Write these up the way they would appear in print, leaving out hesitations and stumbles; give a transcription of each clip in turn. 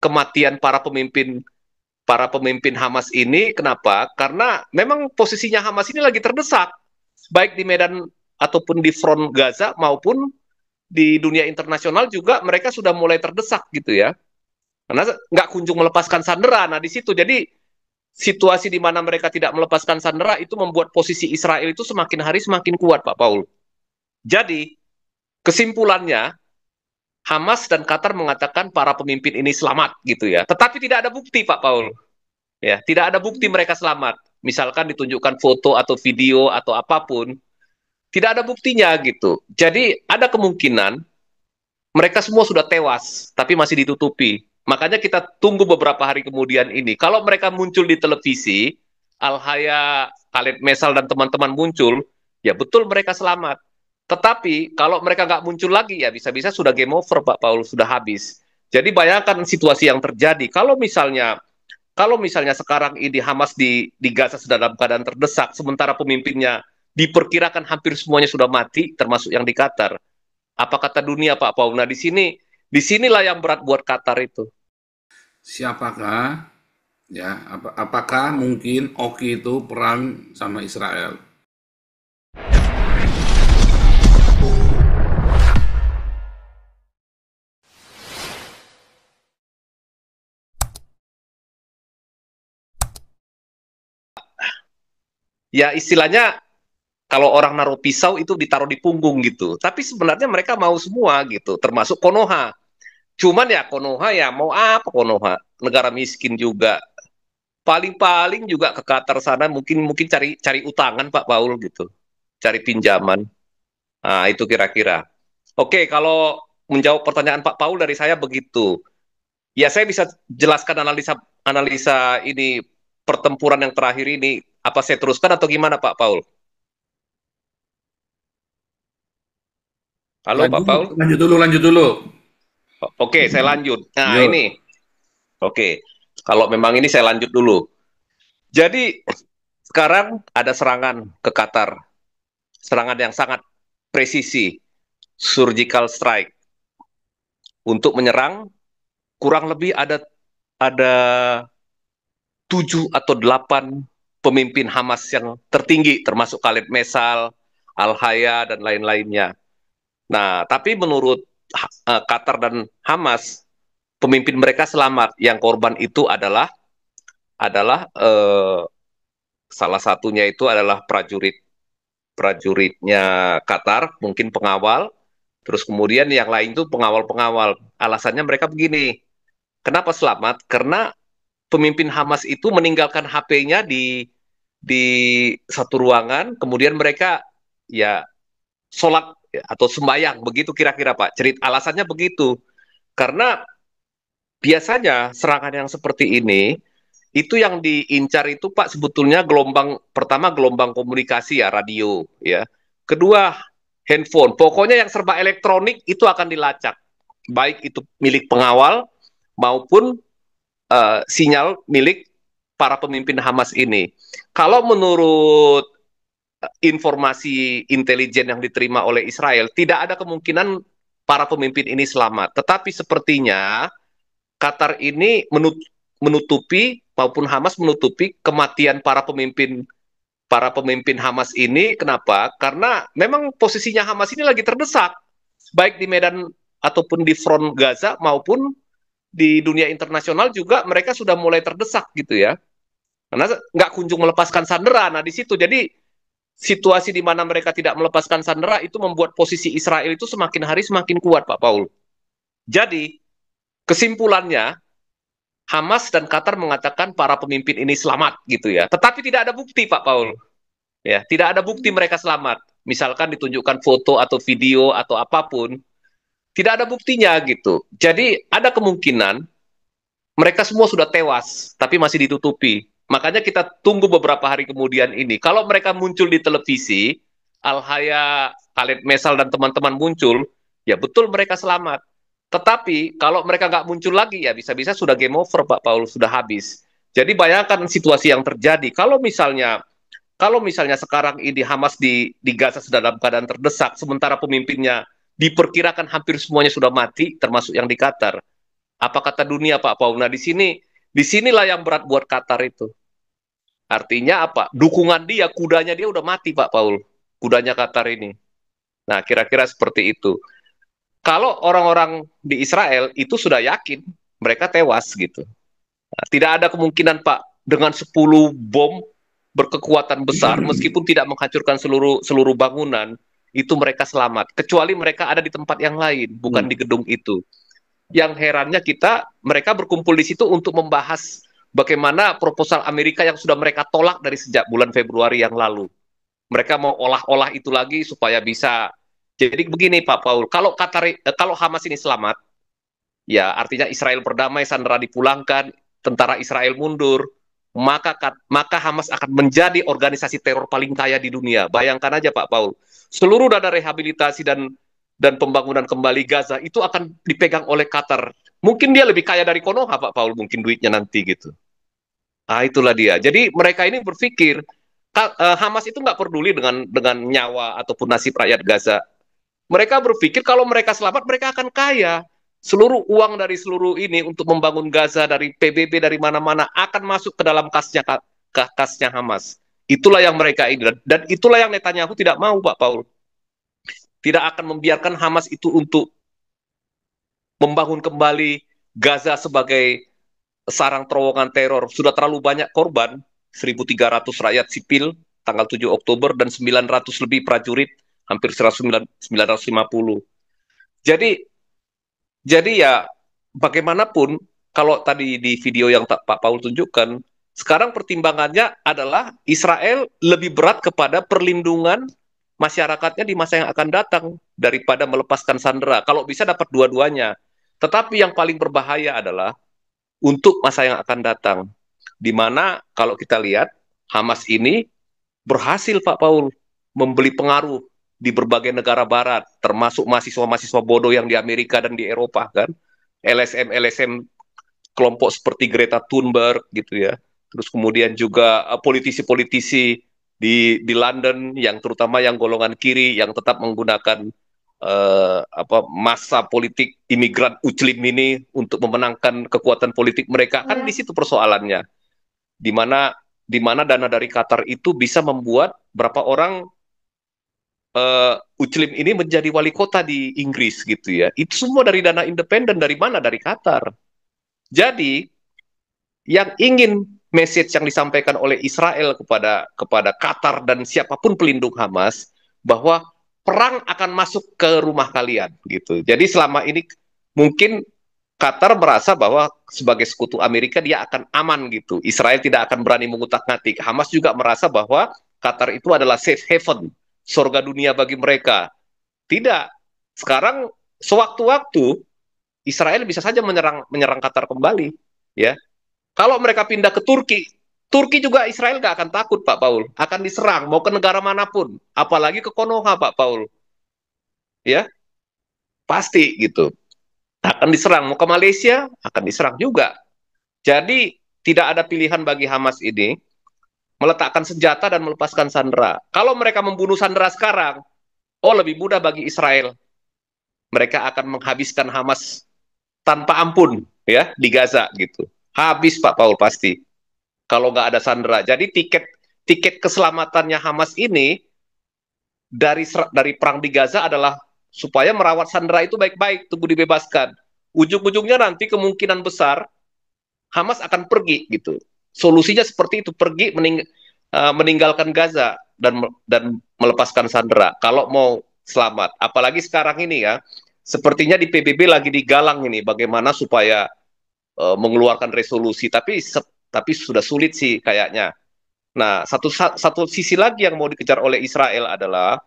kematian para pemimpin Hamas ini. Kenapa? Karena memang posisinya Hamas ini lagi terdesak, baik di medan ataupun di front Gaza maupun di dunia internasional juga mereka sudah mulai terdesak gitu ya. Karena nggak kunjung melepaskan sandera. Nah di situ jadi situasi di mana mereka tidak melepaskan sandera itu membuat posisi Israel itu semakin hari semakin kuat, Pak Paul. Jadi kesimpulannya Hamas dan Qatar mengatakan para pemimpin ini selamat gitu ya. Tetapi tidak ada bukti, Pak Paul. Ya, tidak ada bukti mereka selamat. Misalkan ditunjukkan foto atau video atau apapun, tidak ada buktinya gitu. Jadi ada kemungkinan mereka semua sudah tewas, tapi masih ditutupi. Makanya kita tunggu beberapa hari kemudian ini. Kalau mereka muncul di televisi, Al-Haya, Khalid Mesal dan teman-teman muncul, ya betul mereka selamat. Tetapi kalau mereka nggak muncul lagi, ya bisa-bisa sudah game over, Pak Paul, sudah habis. Jadi bayangkan situasi yang terjadi. Kalau misalnya sekarang ini Hamas di Gaza sedang dalam keadaan terdesak, sementara pemimpinnya diperkirakan hampir semuanya sudah mati, termasuk yang di Qatar. Apa kata dunia, Pak Paul? Nah, disinilah yang berat buat Qatar itu. Siapakah apakah mungkin Oki itu perang sama Israel? Ya istilahnya kalau orang naruh pisau itu ditaruh di punggung gitu. Tapi sebenarnya mereka mau semua gitu, termasuk Konoha. Cuman ya Konoha ya mau apa Konoha? Negara miskin juga. Paling-paling juga ke Qatar sana mungkin mungkin cari cari utangan Pak Paul gitu. Cari pinjaman. Nah, itu kira-kira. Oke, kalau menjawab pertanyaan Pak Paul dari saya begitu. Ya, saya bisa jelaskan analisa analisa ini pertempuran yang terakhir ini. Apa saya teruskan atau gimana Pak Paul? Halo Pak Lanjut, Paul? lanjut dulu, lanjut dulu. Oke, saya lanjut. Nah, Lanjut. ini. Oke. Kalau memang ini saya lanjut dulu. Jadi, sekarang ada serangan ke Qatar. Serangan yang sangat presisi. Surgical strike. Untuk menyerang, kurang lebih ada 7 atau 8 pemimpin Hamas yang tertinggi, termasuk Khalid Mesal, Al-Haya, dan lain-lainnya. Nah, tapi menurut Qatar dan Hamas, pemimpin mereka selamat. Yang korban itu adalah salah satunya itu adalah prajuritnya Qatar, mungkin pengawal. Terus kemudian yang lain itu pengawal-pengawal. Alasannya mereka begini, kenapa selamat? Karena pemimpin Hamas itu meninggalkan HP-nya di satu ruangan, kemudian mereka ya sholat atau sembahyang, begitu kira-kira Pak. Alasannya begitu. Karena biasanya serangan yang seperti ini itu yang diincar itu Pak sebetulnya gelombang komunikasi ya, radio ya. Kedua, handphone. Pokoknya yang serba elektronik itu akan dilacak. Baik itu milik pengawal maupun sinyal milik para pemimpin Hamas ini. Kalau menurut informasi intelijen yang diterima oleh Israel, tidak ada kemungkinan para pemimpin ini selamat. Tetapi sepertinya Qatar ini menutupi maupun Hamas menutupi kematian para pemimpin Hamas ini. Kenapa? Karena memang posisinya Hamas ini lagi terdesak, baik di medan ataupun di front Gaza maupun di dunia internasional juga mereka sudah mulai terdesak gitu ya. Karena nggak kunjung melepaskan sandera. Nah di situ jadi situasi di mana mereka tidak melepaskan sandera itu membuat posisi Israel itu semakin hari semakin kuat, Pak Paul. Jadi kesimpulannya Hamas dan Qatar mengatakan para pemimpin ini selamat gitu ya. Tetapi tidak ada bukti, Pak Paul. Ya, tidak ada bukti mereka selamat. Misalkan ditunjukkan foto atau video atau apapun, tidak ada buktinya gitu. Jadi ada kemungkinan mereka semua sudah tewas, tapi masih ditutupi. Makanya kita tunggu beberapa hari kemudian ini. Kalau mereka muncul di televisi, Al-Haya, Khalid Mesal dan teman-teman muncul, ya betul mereka selamat. Tetapi kalau mereka nggak muncul lagi, ya bisa-bisa sudah game over, Pak Paul, sudah habis. Jadi bayangkan situasi yang terjadi. Kalau misalnya sekarang ini Hamas di Gaza sedang dalam keadaan terdesak, sementara pemimpinnya diperkirakan hampir semuanya sudah mati, termasuk yang di Qatar. Apa kata dunia, Pak Paul? Nah, disinilah yang berat buat Qatar itu. Artinya apa? Dukungan dia, kudanya dia udah mati, Pak Paul. Kudanya Qatar ini. Nah, kira-kira seperti itu. Kalau orang-orang di Israel itu sudah yakin mereka tewas gitu. Nah, tidak ada kemungkinan, Pak, dengan 10 bom berkekuatan besar, meskipun tidak menghancurkan seluruh seluruh bangunan, itu mereka selamat. Kecuali mereka ada di tempat yang lain, bukan di gedung itu. Yang herannya kita, mereka berkumpul di situ untuk membahas bagaimana proposal Amerika yang sudah mereka tolak dari sejak bulan Februari yang lalu. Mereka mau olah-olah itu lagi supaya bisa. Jadi begini Pak Paul, kalau Hamas ini selamat, ya artinya Israel berdamai, sandera dipulangkan, tentara Israel mundur, maka Hamas akan menjadi organisasi teror paling kaya di dunia. Bayangkan aja Pak Paul, seluruh dana rehabilitasi dan pembangunan kembali Gaza itu akan dipegang oleh Qatar. Mungkin dia lebih kaya dari Konoha Pak Paul, mungkin duitnya nanti gitu. Ah itulah dia. Jadi mereka ini berpikir Hamas itu nggak peduli dengan nyawa ataupun nasib rakyat Gaza. Mereka berpikir kalau mereka selamat mereka akan kaya. Seluruh uang dari seluruh ini untuk membangun Gaza dari PBB dari mana-mana akan masuk ke dalam kasnya Hamas. Itulah yang mereka ini dan itulah yang Netanyahu tidak mau Pak Paul. Tidak akan membiarkan Hamas itu untuk membangun kembali Gaza sebagai sarang terowongan teror. Sudah terlalu banyak korban, 1.300 rakyat sipil tanggal 7 Oktober dan 900 lebih prajurit, hampir 950. Jadi jadi ya bagaimanapun kalau tadi di video yang Pak Paul tunjukkan, sekarang pertimbangannya adalah Israel lebih berat kepada perlindungan masyarakatnya di masa yang akan datang daripada melepaskan sandera. Kalau bisa dapat dua-duanya. Tetapi yang paling berbahaya adalah untuk masa yang akan datang. Di mana kalau kita lihat Hamas ini berhasil Pak Paul membeli pengaruh di berbagai negara barat, termasuk mahasiswa-mahasiswa bodoh yang di Amerika dan di Eropa kan. LSM kelompok seperti Greta Thunberg gitu ya. Terus kemudian juga politisi-politisi di London yang terutama yang golongan kiri yang tetap menggunakan masa politik imigran Uclim ini untuk memenangkan kekuatan politik mereka kan di situ persoalannya di mana dana dari Qatar itu bisa membuat berapa orang Uclim ini menjadi wali kota di Inggris gitu ya. Itu semua dari dana independen dari mana? Dari Qatar. Jadi yang ingin message yang disampaikan oleh Israel kepada Qatar dan siapapun pelindung Hamas bahwa perang akan masuk ke rumah kalian gitu. Jadi selama ini mungkin Qatar merasa bahwa sebagai sekutu Amerika dia akan aman gitu. Israel tidak akan berani mengutak-ngatik. Hamas juga merasa bahwa Qatar itu adalah safe haven, surga dunia bagi mereka. Tidak. Sekarang sewaktu-waktu Israel bisa saja menyerang Qatar kembali, ya. Kalau mereka pindah ke Turki, Turki juga Israel nggak akan takut, Pak Paul. Akan diserang, mau ke negara manapun. Apalagi ke Konoha, Pak Paul. Ya, pasti gitu. Akan diserang. Mau ke Malaysia, akan diserang juga. Jadi, tidak ada pilihan bagi Hamas ini meletakkan senjata dan melepaskan sandera. Kalau mereka membunuh sandera sekarang, oh lebih mudah bagi Israel. Mereka akan menghabiskan Hamas tanpa ampun ya di Gaza gitu. Habis Pak Paul pasti. Kalau nggak ada sandera. Jadi tiket keselamatannya Hamas ini dari perang di Gaza adalah supaya merawat sandera itu baik-baik, tunggu dibebaskan. Ujung-ujungnya nanti kemungkinan besar Hamas akan pergi gitu. Solusinya seperti itu, pergi meninggalkan Gaza dan melepaskan sandera kalau mau selamat. Apalagi sekarang ini ya, sepertinya di PBB lagi digalang ini bagaimana supaya mengeluarkan resolusi, tapi sudah sulit sih kayaknya. Nah, satu sisi lagi yang mau dikejar oleh Israel adalah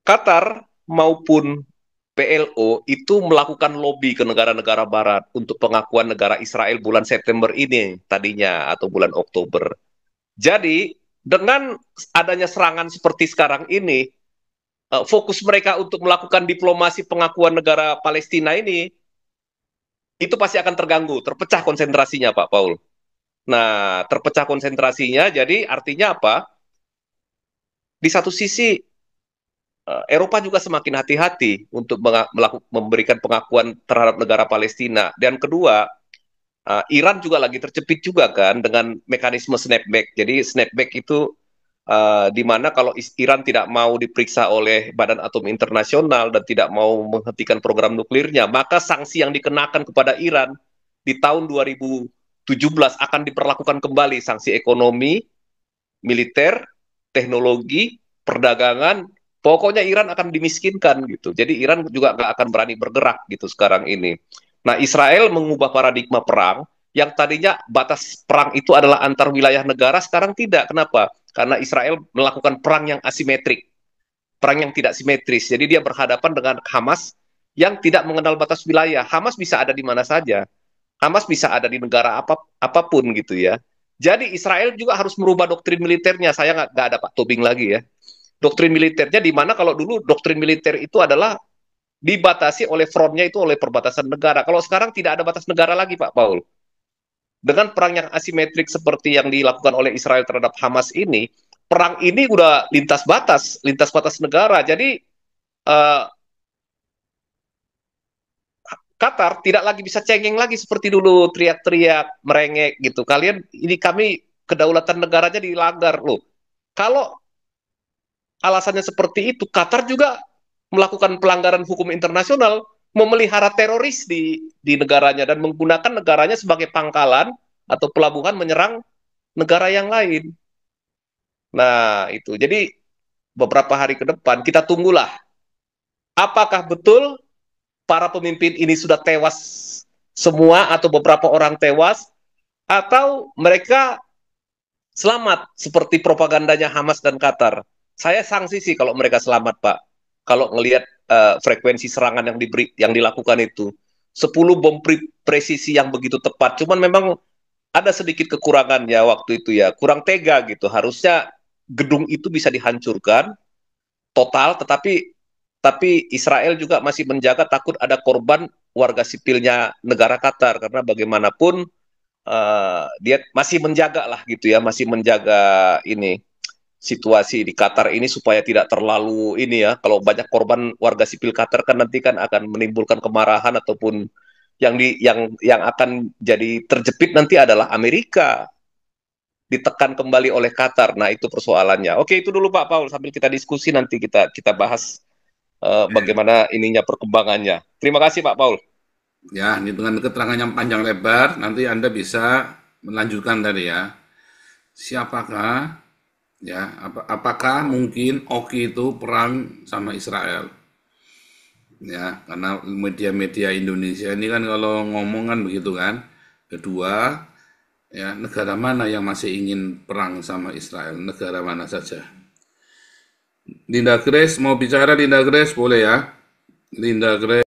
Qatar maupun PLO itu melakukan lobby ke negara-negara barat untuk pengakuan negara Israel bulan September ini tadinya atau bulan Oktober. Jadi, dengan adanya serangan seperti sekarang ini, fokus mereka untuk melakukan diplomasi pengakuan negara Palestina ini itu pasti akan terganggu, terpecah konsentrasinya Pak Paul. Nah, terpecah konsentrasinya jadi artinya apa? Di satu sisi Eropa juga semakin hati-hati untuk memberikan pengakuan terhadap negara Palestina. Dan kedua, Iran juga lagi terjepit juga kan dengan mekanisme snapback. Jadi snapback itu di mana kalau Iran tidak mau diperiksa oleh Badan Atom Internasional dan tidak mau menghentikan program nuklirnya, maka sanksi yang dikenakan kepada Iran di tahun 2017 akan diperlakukan kembali, sanksi ekonomi, militer, teknologi, perdagangan. Pokoknya Iran akan dimiskinkan gitu. Jadi Iran juga nggak akan berani bergerak gitu sekarang ini. Nah, Israel mengubah paradigma perang yang tadinya batas perang itu adalah antar wilayah negara, sekarang tidak. Kenapa? Karena Israel melakukan perang yang asimetrik, perang yang tidak simetris. Jadi dia berhadapan dengan Hamas yang tidak mengenal batas wilayah. Hamas bisa ada di mana saja. Hamas bisa ada di negara apapun gitu ya. Jadi Israel juga harus merubah doktrin militernya. Saya nggak ada Pak Tobing lagi ya. Doktrin militernya di mana kalau dulu doktrin militer itu adalah dibatasi oleh frontnya itu oleh perbatasan negara. Kalau sekarang tidak ada batas negara lagi Pak Paul. Dengan perang yang asimetrik seperti yang dilakukan oleh Israel terhadap Hamas ini, perang ini udah lintas batas negara. Jadi uh, Qatar tidak lagi bisa cengeng lagi seperti dulu teriak-teriak merengek gitu. Kalian ini kami kedaulatan negaranya dilanggar loh. Kalau alasannya seperti itu, Qatar juga melakukan pelanggaran hukum internasional, memelihara teroris di negaranya dan menggunakan negaranya sebagai pangkalan atau pelabuhan menyerang negara yang lain. Nah, itu. Jadi beberapa hari ke depan kita tunggulah apakah betul para pemimpin ini sudah tewas semua atau beberapa orang tewas atau mereka selamat seperti propagandanya Hamas dan Qatar. Saya sanksi sih kalau mereka selamat, Pak. Kalau ngelihat frekuensi serangan yang dilakukan itu 10 bom presisi yang begitu tepat. Cuman memang ada sedikit kekurangannya waktu itu ya, kurang tega gitu. Harusnya gedung itu bisa dihancurkan total, tapi Israel juga masih menjaga takut ada korban warga sipilnya negara Qatar karena bagaimanapun dia masih menjaga lah gitu ya, masih menjaga ini situasi di Qatar ini supaya tidak terlalu ini ya, kalau banyak korban warga sipil Qatar kan nanti kan akan menimbulkan kemarahan ataupun yang akan jadi terjepit nanti adalah Amerika ditekan kembali oleh Qatar. Nah, itu persoalannya. Oke, itu dulu Pak Paul sambil kita diskusi nanti kita bahas bagaimana ininya perkembangannya. Terima kasih Pak Paul. Ya, ini dengan keterangan yang panjang lebar, nanti Anda bisa melanjutkan tadi ya. Siapakah, ya, apakah mungkin Oki itu perang sama Israel? Ya, karena media-media Indonesia ini kan kalau ngomong kan begitu kan. Kedua, ya, negara mana yang masih ingin perang sama Israel? Negara mana saja? Linda Grace mau bicara, Linda Grace boleh ya? Linda Grace.